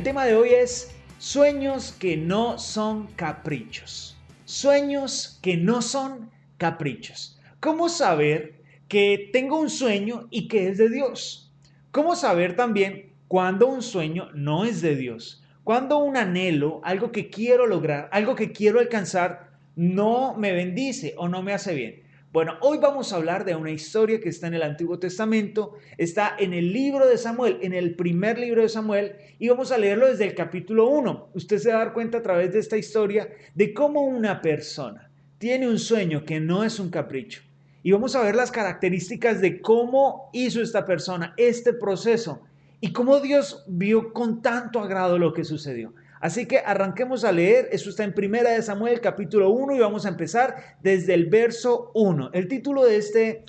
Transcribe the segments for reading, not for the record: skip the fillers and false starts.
tema de hoy es sueños que no son caprichos. Sueños que no son caprichos. ¿Cómo saber que tengo un sueño y que es de Dios? ¿Cómo saber también cuando un sueño no es de Dios? Cuando un anhelo, algo que quiero lograr, algo que quiero alcanzar, no me bendice o no me hace bien. Bueno, hoy vamos a hablar de una historia que está en el Antiguo Testamento, está en el libro de Samuel, en el primer libro de Samuel, y vamos a leerlo desde el capítulo 1. Usted se va a dar cuenta a través de esta historia de cómo una persona tiene un sueño que no es un capricho. Y vamos a ver las características de cómo hizo esta persona este proceso y cómo Dios vio con tanto agrado lo que sucedió. Así que arranquemos a leer, eso está en Primera de Samuel capítulo 1 y vamos a empezar desde el verso 1. El título de este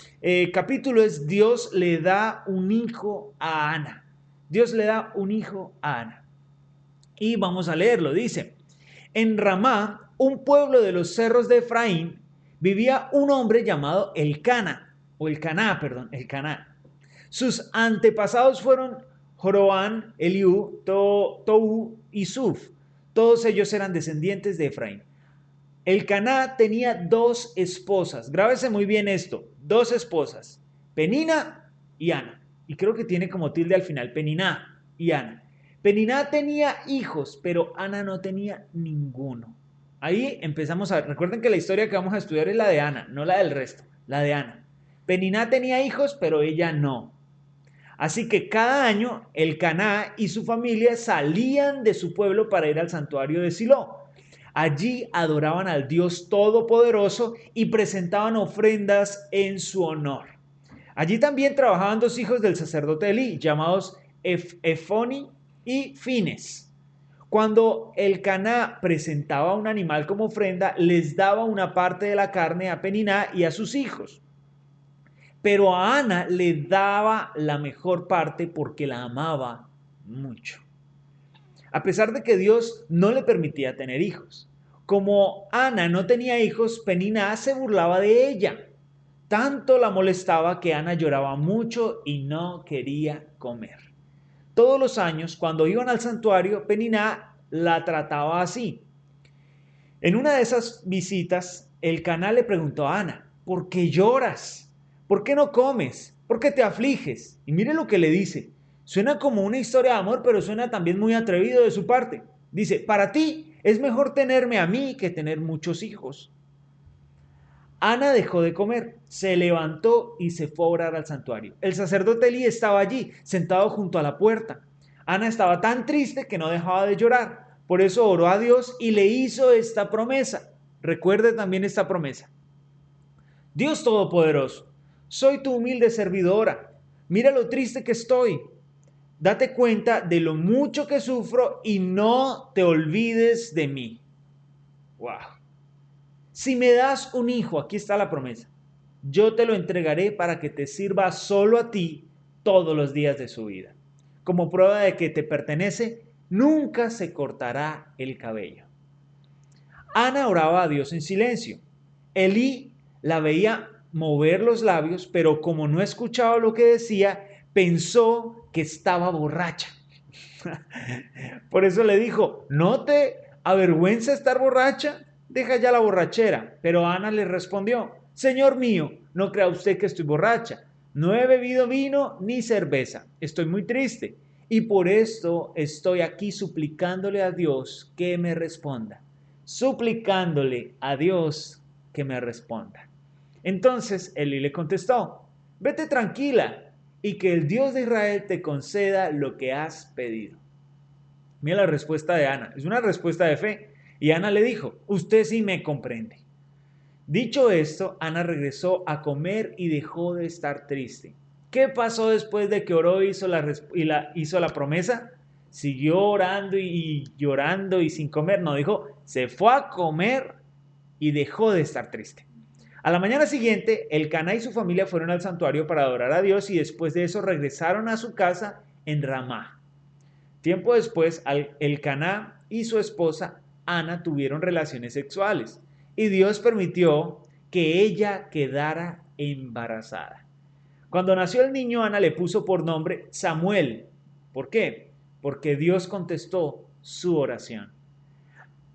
capítulo es Dios le da un hijo a Ana. Dios le da un hijo a Ana. Y vamos a leerlo, dice, en Ramá, un pueblo de los cerros de Efraín, vivía un hombre llamado Elcana, o Elcaná. Sus antepasados fueron Joroán, Eliú, Tou y Suf. Todos ellos eran descendientes de Efraín. Elcaná tenía dos esposas. Grábese muy bien esto. Dos esposas. Penina y Ana. Y creo que tiene como tilde al final. Peniná y Ana. Peniná tenía hijos, pero Ana no tenía ninguno. Ahí empezamos a ver. Recuerden que la historia que vamos a estudiar es la de Ana, no la del resto. La de Ana. Peniná tenía hijos, pero ella no. Así que cada año Elcaná y su familia salían de su pueblo para ir al santuario de Silo. Allí adoraban al Dios Todopoderoso y presentaban ofrendas en su honor. Allí también trabajaban dos hijos del sacerdote Elí, llamados Efoni y Fines. Cuando Elcaná presentaba un animal como ofrenda, les daba una parte de la carne a Peniná y a sus hijos. Pero a Ana le daba la mejor parte porque la amaba mucho. A pesar de que Dios no le permitía tener hijos. Como Ana no tenía hijos, Peniná se burlaba de ella. Tanto la molestaba que Ana lloraba mucho y no quería comer. Todos los años, cuando iban al santuario, Peniná la trataba así. En una de esas visitas, Elcaná le preguntó a Ana, ¿por qué lloras? ¿Por qué no comes? ¿Por qué te afliges? Y mire lo que le dice. Suena como una historia de amor, pero suena también muy atrevido de su parte. Dice, para ti es mejor tenerme a mí que tener muchos hijos. Ana dejó de comer, se levantó y se fue a orar al santuario. El sacerdote Elí estaba allí, sentado junto a la puerta. Ana estaba tan triste que no dejaba de llorar. Por eso oró a Dios y le hizo esta promesa. Recuerde también esta promesa. Dios Todopoderoso, soy tu humilde servidora. Mira lo triste que estoy. Date cuenta de lo mucho que sufro y no te olvides de mí. Wow. Si me das un hijo, aquí está la promesa, yo te lo entregaré para que te sirva solo a ti todos los días de su vida. Como prueba de que te pertenece, nunca se cortará el cabello. Ana oraba a Dios en silencio. Elí la veía mover los labios, pero como no escuchaba lo que decía, pensó que estaba borracha. Por eso le dijo, ¿no te avergüenza estar borracha? Deja ya la borrachera. Pero Ana le respondió, Señor mío, no crea usted que estoy borracha. No he bebido vino ni cerveza. Estoy muy triste y por esto estoy aquí suplicándole a Dios que me responda. Suplicándole a Dios que me responda. Entonces Elí le contestó, vete tranquila y que el Dios de Israel te conceda lo que has pedido. Mira la respuesta de Ana, es una respuesta de fe. Y Ana le dijo, usted sí me comprende. Dicho esto, Ana regresó a comer y dejó de estar triste. ¿Qué pasó después de que oró y hizo la promesa? Siguió orando y llorando y sin comer. No, dijo, se fue a comer y dejó de estar triste. A la mañana siguiente, Elcaná y su familia fueron al santuario para adorar a Dios y después de eso regresaron a su casa en Ramá. Tiempo después, Elcaná y su esposa Ana tuvieron relaciones sexuales y Dios permitió que ella quedara embarazada. Cuando nació el niño, Ana le puso por nombre Samuel. ¿Por qué? porque Dios contestó su oración.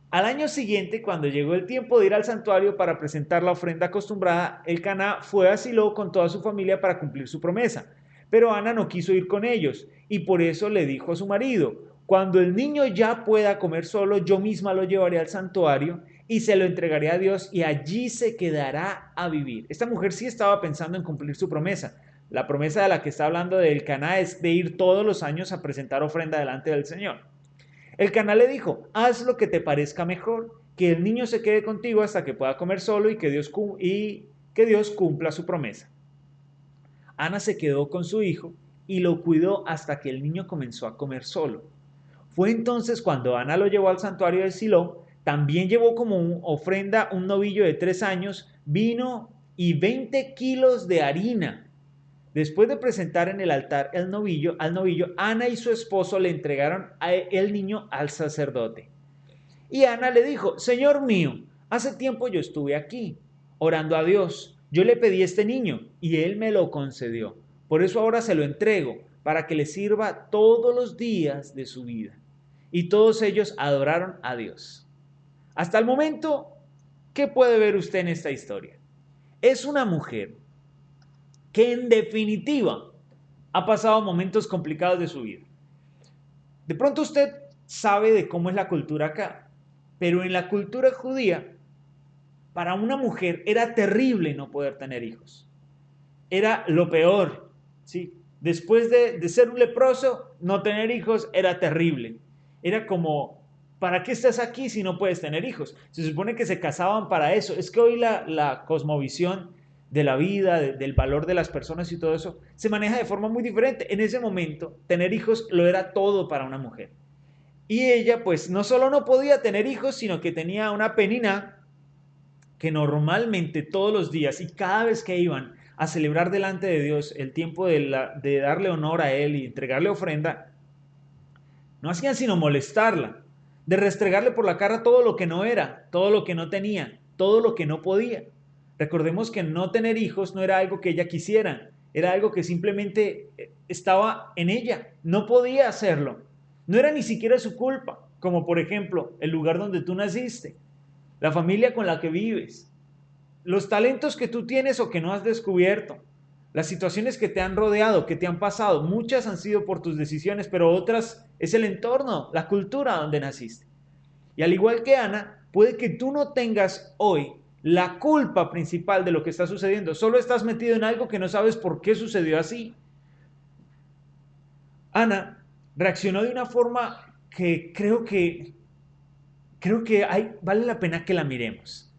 Al año siguiente, cuando llegó el tiempo de ir al santuario para presentar la ofrenda acostumbrada, Elcaná fue a Silo con toda su familia para cumplir su promesa. Pero Ana no quiso ir con ellos y por eso le dijo a su marido: cuando el niño ya pueda comer solo, yo misma lo llevaré al santuario y se lo entregaré a Dios y allí se quedará a vivir. Esta mujer sí estaba pensando en cumplir su promesa. La promesa de la que está hablando de Elcaná es de ir todos los años a presentar ofrenda delante del Señor. Elcaná le dijo: haz lo que te parezca mejor, que el niño se quede contigo hasta que pueda comer solo y que Dios cumpla su promesa. Ana se quedó con su hijo y lo cuidó hasta que el niño comenzó a comer solo. Fue entonces cuando Ana lo llevó al santuario de Silo. También llevó como ofrenda un novillo de 3 años, vino y 20 kilos de harina. Después de presentar en el altar al novillo, Ana y su esposo le entregaron el niño al sacerdote. Y Ana le dijo: Señor mío, hace tiempo yo estuve aquí, orando a Dios. Yo le pedí este niño y él me lo concedió. Por eso ahora se lo entrego, para que le sirva todos los días de su vida. Y todos ellos adoraron a Dios. Hasta el momento, ¿qué puede ver usted en esta historia? Es una mujer que en definitiva ha pasado momentos complicados de su vida. De pronto usted sabe de cómo es la cultura acá, pero en la cultura judía, para una mujer era terrible no poder tener hijos. Era lo peor, ¿sí? Después de ser un leproso, no tener hijos era terrible. Era como: ¿para qué estás aquí si no puedes tener hijos? Se supone que se casaban para eso. Es que hoy la cosmovisión de la vida, del valor de las personas y todo eso, se maneja de forma muy diferente. En ese momento, tener hijos lo era todo para una mujer. Y ella, pues, no solo no podía tener hijos, sino que tenía una penina que normalmente todos los días y cada vez que iban a celebrar delante de Dios el tiempo de darle honor a Él y entregarle ofrenda, no hacían sino molestarla, de restregarle por la cara todo lo que no era, todo lo que no tenía, todo lo que no podía. Recordemos que no tener hijos no era algo que ella quisiera, era algo que simplemente estaba en ella, no podía hacerlo. No era ni siquiera su culpa, como por ejemplo el lugar donde tú naciste, la familia con la que vives, los talentos que tú tienes o que no has descubierto, las situaciones que te han rodeado, que te han pasado. Muchas han sido por tus decisiones, pero otras es el entorno, la cultura donde naciste. Y al igual que Ana, puede que tú no tengas hoy la culpa principal de lo que está sucediendo. Solo estás metido en algo que no sabes por qué sucedió así. Ana reaccionó de una forma que vale la pena que la miremos.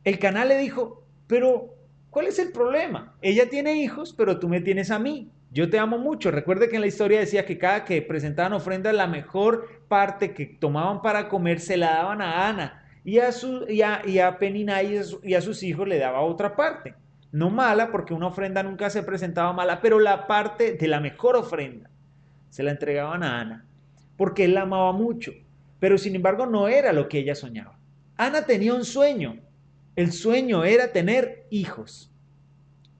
Elcaná le dijo: pero ¿cuál es el problema? Ella tiene hijos, pero tú me tienes a mí. Yo te amo mucho. Recuerde que en la historia decía que cada que presentaban ofrendas, la mejor parte que tomaban para comer se la daban a Ana. Y a Penina y a sus hijos le daba otra parte. No mala, porque una ofrenda nunca se presentaba mala, pero la parte de la mejor ofrenda se la entregaban a Ana, porque él la amaba mucho. Pero sin embargo no era lo que ella soñaba. Ana tenía un sueño. El sueño era tener hijos,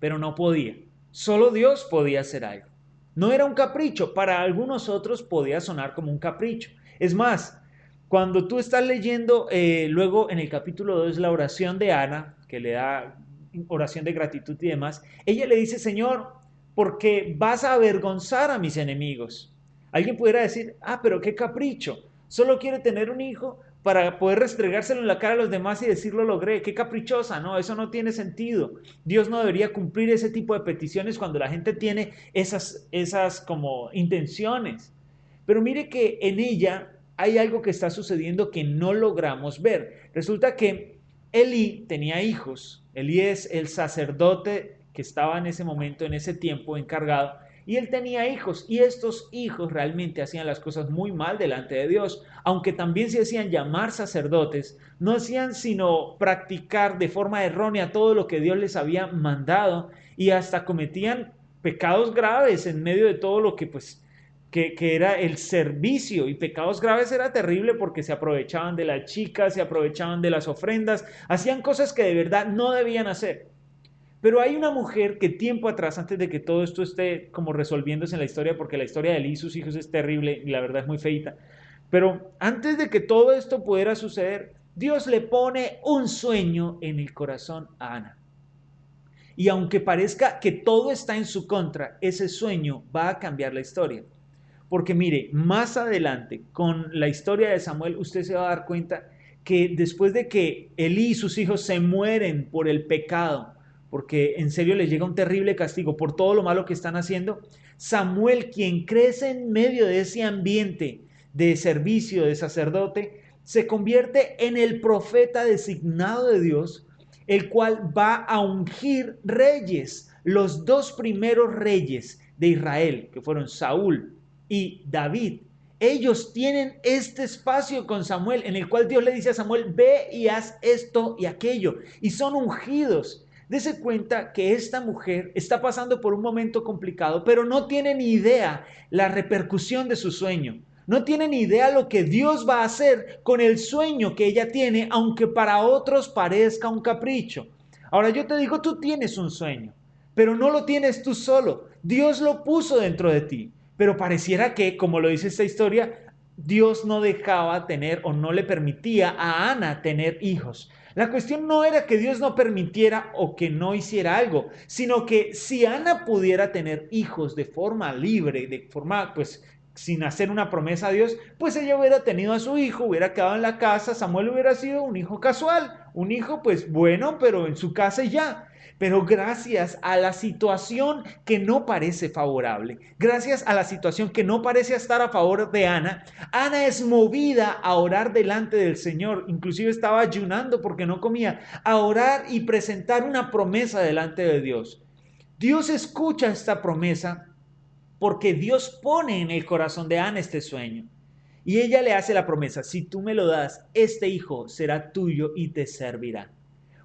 pero no podía. Solo Dios podía hacer algo. No era un capricho, para algunos otros podía sonar como un capricho. Es más, cuando tú estás leyendo luego en el capítulo 2 la oración de Ana, que le da oración de gratitud y demás, ella le dice: Señor, porque vas a avergonzar a mis enemigos. Alguien pudiera decir: pero qué capricho, solo quiere tener un hijo para poder restregárselo en la cara a los demás y decir: lo logré. Qué caprichosa. No, eso no tiene sentido. Dios no debería cumplir ese tipo de peticiones cuando la gente tiene esas como intenciones. Pero mire que en ella hay algo que está sucediendo que no logramos ver. Resulta que Elí tenía hijos. Elí es el sacerdote que estaba en ese momento, en ese tiempo encargado, y él tenía hijos, y estos hijos realmente hacían las cosas muy mal delante de Dios. Aunque también se hacían llamar sacerdotes, no hacían sino practicar de forma errónea todo lo que Dios les había mandado, y hasta cometían pecados graves en medio de todo lo que que era el servicio. Y pecados graves era terrible porque se aprovechaban de las chicas, se aprovechaban de las ofrendas, hacían cosas que de verdad no debían hacer. Pero hay una mujer que tiempo atrás, antes de que todo esto esté como resolviéndose en la historia, porque la historia de Eli y sus hijos es terrible y la verdad es muy feita, pero antes de que todo esto pudiera suceder, Dios le pone un sueño en el corazón a Ana. Y aunque parezca que todo está en su contra, ese sueño va a cambiar la historia. Porque mire, más adelante, con la historia de Samuel, usted se va a dar cuenta que después de que Elí y sus hijos se mueren por el pecado, porque en serio les llega un terrible castigo por todo lo malo que están haciendo, Samuel, quien crece en medio de ese ambiente de servicio, de sacerdote, se convierte en el profeta designado de Dios, el cual va a ungir reyes, los dos primeros reyes de Israel, que fueron Saúl y David. Ellos tienen este espacio con Samuel en el cual Dios le dice a Samuel, ve y haz esto y aquello, y son ungidos. Dese cuenta que esta mujer está pasando por un momento complicado, pero no tiene ni idea la repercusión de su sueño. No tiene ni idea lo que Dios va a hacer con el sueño que ella tiene, aunque para otros parezca un capricho. Ahora yo te digo, tú tienes un sueño, pero no lo tienes tú solo. Dios lo puso dentro de ti. Pero pareciera que, como lo dice esta historia, Dios no dejaba tener o no le permitía a Ana tener hijos. La cuestión no era que Dios no permitiera o que no hiciera algo, sino que si Ana pudiera tener hijos de forma libre, de forma pues sin hacer una promesa a Dios, pues ella hubiera tenido a su hijo, hubiera quedado en la casa, Samuel hubiera sido un hijo casual, un hijo pues bueno, pero en su casa y ya. Pero gracias a la situación que no parece favorable, gracias a la situación que no parece estar a favor de Ana, Ana es movida a orar delante del Señor. Inclusive estaba ayunando porque no comía, a orar y presentar una promesa delante de Dios. Dios escucha esta promesa porque Dios pone en el corazón de Ana este sueño. Y ella le hace la promesa, si tú me lo das, este hijo será tuyo y te servirá.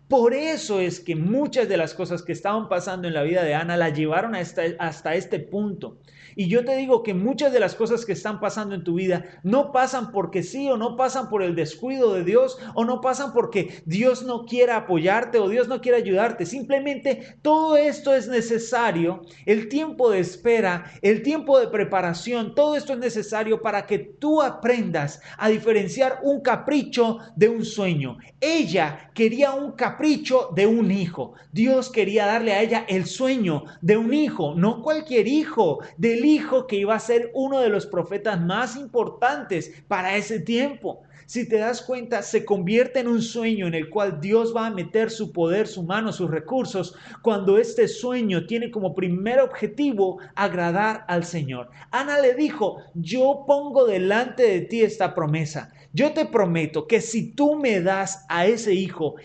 Por eso es que muchas de las cosas que estaban pasando en la vida de Ana la llevaron hasta este punto. Y yo te digo que muchas de las cosas que están pasando en tu vida no pasan porque sí, o no pasan por el descuido de Dios, o no pasan porque Dios no quiera apoyarte o Dios no quiera ayudarte. Simplemente todo esto es necesario, el tiempo de espera, el tiempo de preparación, todo esto es necesario para que tú aprendas a diferenciar un capricho de un sueño. Ella quería un capricho de un hijo. Dios quería darle a ella el sueño de un hijo, no cualquier hijo, del hijo que iba a ser uno de los profetas más importantes para ese tiempo. Si te das cuenta, se convierte en un sueño en el cual Dios va a meter su poder, su mano, sus recursos, cuando este sueño tiene como primer objetivo agradar al Señor. Ana le dijo, yo pongo delante de ti esta promesa. Yo te prometo que si tú me das a ese hijo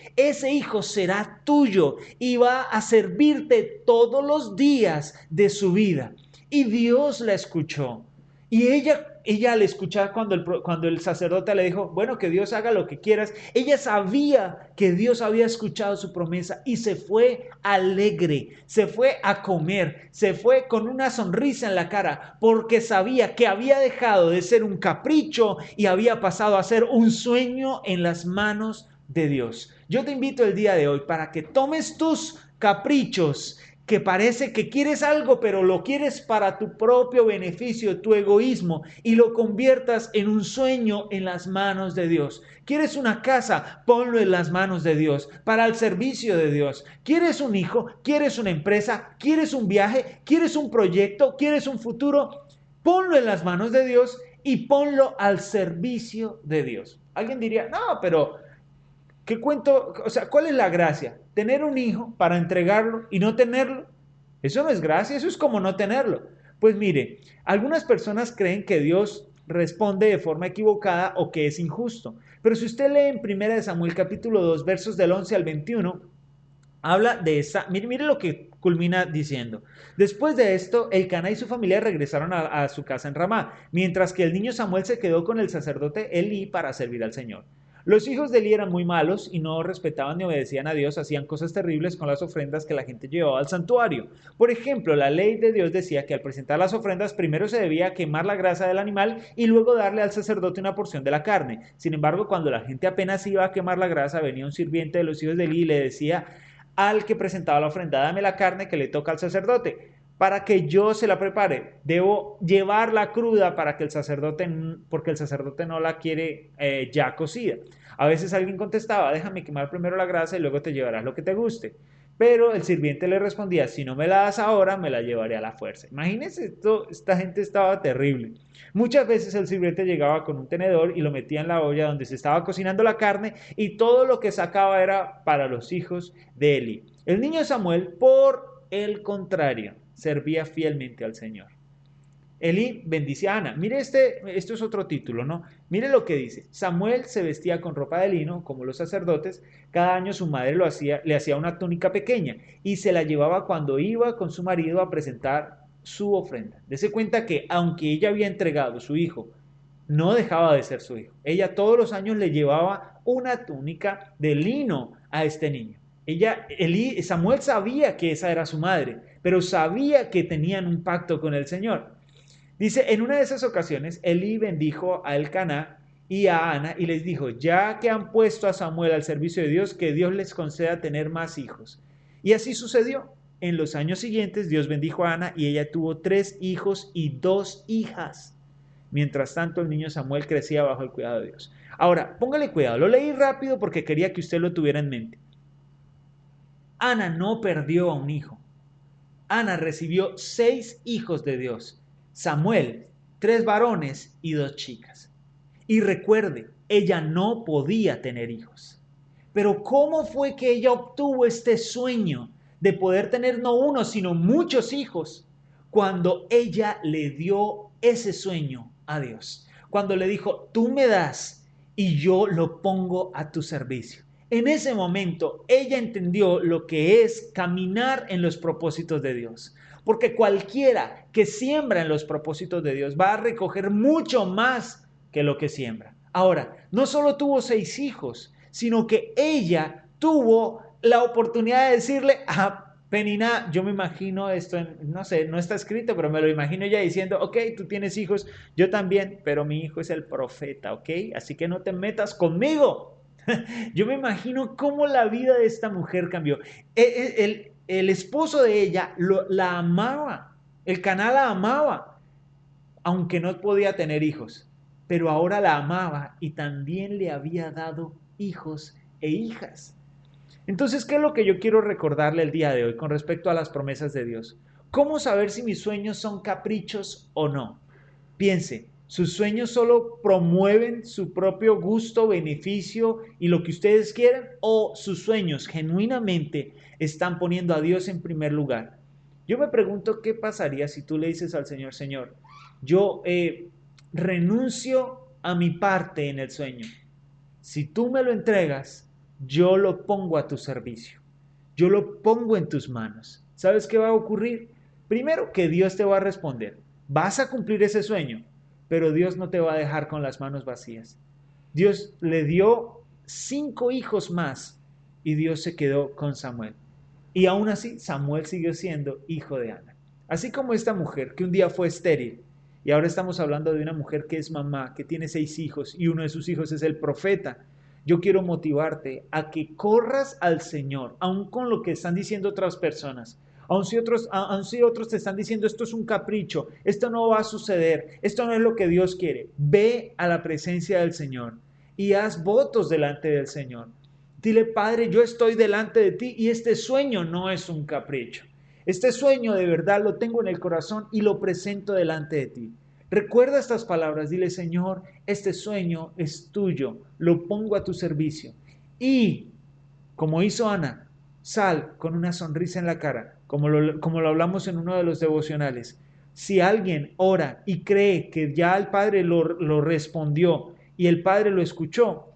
será tuyo y va a servirte todos los días de su vida. Y Dios la escuchó. Y ella al escuchar cuando el sacerdote le dijo, bueno, que Dios haga lo que quieras, ella sabía que Dios había escuchado su promesa y se fue alegre, se fue a comer, se fue con una sonrisa en la cara, porque sabía que había dejado de ser un capricho y había pasado a ser un sueño en las manos de Dios. Yo te invito el día de hoy para que tomes tus caprichos, que parece que quieres algo, pero lo quieres para tu propio beneficio, tu egoísmo, y lo conviertas en un sueño en las manos de Dios. ¿Quieres una casa? Ponlo en las manos de Dios, para el servicio de Dios. ¿Quieres un hijo? ¿Quieres una empresa? ¿Quieres un viaje? ¿Quieres un proyecto? ¿Quieres un futuro? Ponlo en las manos de Dios y ponlo al servicio de Dios. Alguien diría, no, pero ¿qué cuento? O sea, ¿cuál es la gracia? ¿Tener un hijo para entregarlo y no tenerlo? Eso no es gracia, eso es como no tenerlo. Pues mire, algunas personas creen que Dios responde de forma equivocada o que es injusto. Pero si usted lee en 1 Samuel capítulo 2 versos del 11 al 21, habla de esa, mire lo que culmina diciendo. Después de esto, Elcana y su familia regresaron a su casa en Ramá, mientras que el niño Samuel se quedó con el sacerdote Elí para servir al Señor. Los hijos de Elí eran muy malos y no respetaban ni obedecían a Dios, hacían cosas terribles con las ofrendas que la gente llevaba al santuario. Por ejemplo, la ley de Dios decía que al presentar las ofrendas primero se debía quemar la grasa del animal y luego darle al sacerdote una porción de la carne. Sin embargo, cuando la gente apenas iba a quemar la grasa, venía un sirviente de los hijos de Elí y le decía al que presentaba la ofrenda, dame la carne que le toca al sacerdote, para que yo se la prepare. Debo llevarla cruda para que porque el sacerdote no la quiere ya cocida. A veces alguien contestaba, déjame quemar primero la grasa y luego te llevarás lo que te guste. Pero el sirviente le respondía, si no me la das ahora, me la llevaré a la fuerza. Imagínense esto, esta gente estaba terrible. Muchas veces el sirviente llegaba con un tenedor y lo metía en la olla donde se estaba cocinando la carne y todo lo que sacaba era para los hijos de Eli. El niño Samuel, por el contrario, servía fielmente al Señor. Elí bendice a Ana. Mire esto es otro título, ¿no? Mire lo que dice. Samuel se vestía con ropa de lino, como los sacerdotes. Cada año su madre le hacía una túnica pequeña y se la llevaba cuando iba con su marido a presentar su ofrenda. Dese cuenta que aunque ella había entregado su hijo, no dejaba de ser su hijo. Ella todos los años le llevaba una túnica de lino a este niño. Samuel sabía que esa era su madre, pero sabía que tenían un pacto con el Señor. Dice, en una de esas ocasiones, Elí bendijo a Elcaná y a Ana y les dijo, ya que han puesto a Samuel al servicio de Dios, que Dios les conceda tener más hijos. Y así sucedió. En los años siguientes, Dios bendijo a Ana y ella tuvo 3 hijos y 2 hijas. Mientras tanto, el niño Samuel crecía bajo el cuidado de Dios. Ahora, póngale cuidado, lo leí rápido porque quería que usted lo tuviera en mente. Ana no perdió a un hijo. Ana recibió 6 hijos de Dios. Samuel, 3 varones y 2 chicas. Y recuerde, ella no podía tener hijos. Pero ¿cómo fue que ella obtuvo este sueño de poder tener no uno, sino muchos hijos? Cuando ella le dio ese sueño a Dios. Cuando le dijo, tú me das y yo lo pongo a tu servicio. En ese momento ella entendió lo que es caminar en los propósitos de Dios. Porque cualquiera que siembra en los propósitos de Dios va a recoger mucho más que lo que siembra. Ahora, no solo tuvo 6 hijos, sino que ella tuvo la oportunidad de decirle a Penina, yo me imagino esto, no sé, no está escrito, pero me lo imagino ella diciendo, ok, tú tienes hijos, yo también, pero mi hijo es el profeta, ok, así que no te metas conmigo. Yo me imagino cómo la vida de esta mujer cambió. El esposo de ella la amaba, el canal la amaba, aunque no podía tener hijos, pero ahora la amaba y también le había dado hijos e hijas. Entonces, ¿qué es lo que yo quiero recordarle el día de hoy con respecto a las promesas de Dios? ¿Cómo saber si mis sueños son caprichos o no? Piense, ¿sus sueños solo promueven su propio gusto, beneficio y lo que ustedes quieren? ¿O sus sueños genuinamente están poniendo a Dios en primer lugar? Yo me pregunto qué pasaría si tú le dices al Señor, Señor, yo renuncio a mi parte en el sueño. Si tú me lo entregas, yo lo pongo a tu servicio. Yo lo pongo en tus manos. ¿Sabes qué va a ocurrir? Primero, que Dios te va a responder. Vas a cumplir ese sueño, pero Dios no te va a dejar con las manos vacías. Dios le dio 5 hijos más y Dios se quedó con Samuel. Y aún así, Samuel siguió siendo hijo de Ana. Así como esta mujer que un día fue estéril, y ahora estamos hablando de una mujer que es mamá, que tiene 6 hijos, y uno de sus hijos es el profeta. Yo quiero motivarte a que corras al Señor, aun con lo que están diciendo otras personas. Aun si otros te están diciendo esto es un capricho, esto no va a suceder, esto no es lo que Dios quiere. Ve a la presencia del Señor y haz votos delante del Señor. Dile, Padre, yo estoy delante de ti y este sueño no es un capricho. Este sueño de verdad lo tengo en el corazón y lo presento delante de ti. Recuerda estas palabras, dile, Señor, este sueño es tuyo, lo pongo a tu servicio. Y, como hizo Ana, sal con una sonrisa en la cara, como lo hablamos en uno de los devocionales. Si alguien ora y cree que ya el Padre lo respondió y el Padre lo escuchó,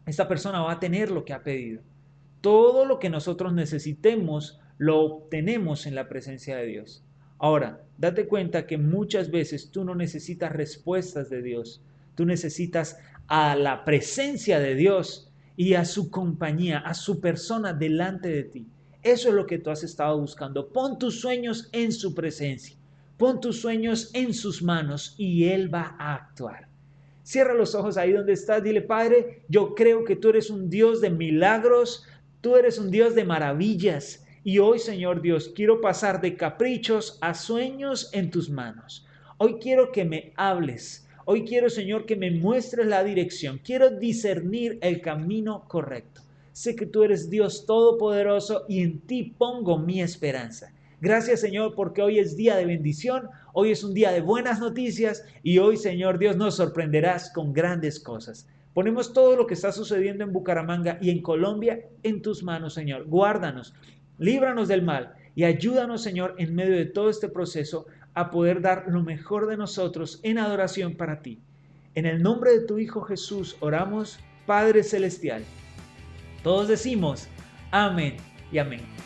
esta persona va a tener lo que ha pedido. Todo lo que nosotros necesitemos lo obtenemos en la presencia de Dios. Ahora, date cuenta que muchas veces tú no necesitas respuestas de Dios, tú necesitas a la presencia de Dios y a su compañía, a su persona delante de ti. Eso es lo que tú has estado buscando. Pon tus sueños en su presencia, pon tus sueños en sus manos y Él va a actuar. Cierra los ojos ahí donde estás, dile, Padre, yo creo que tú eres un Dios de milagros, Tú eres un Dios de maravillas. Y hoy, Señor Dios, quiero pasar de caprichos a sueños en tus manos. Hoy quiero que me hables. Hoy quiero, Señor, que me muestres la dirección. Quiero discernir el camino correcto. Sé que tú eres Dios todopoderoso y en ti pongo mi esperanza. Gracias, Señor, porque hoy es día de bendición, hoy es un día de buenas noticias y hoy, Señor Dios, nos sorprenderás con grandes cosas. Ponemos todo lo que está sucediendo en Bucaramanga y en Colombia en tus manos, Señor. Guárdanos, líbranos del mal y ayúdanos, Señor, en medio de todo este proceso a poder dar lo mejor de nosotros en adoración para ti. En el nombre de tu Hijo Jesús oramos, Padre Celestial. Todos decimos amén y amén.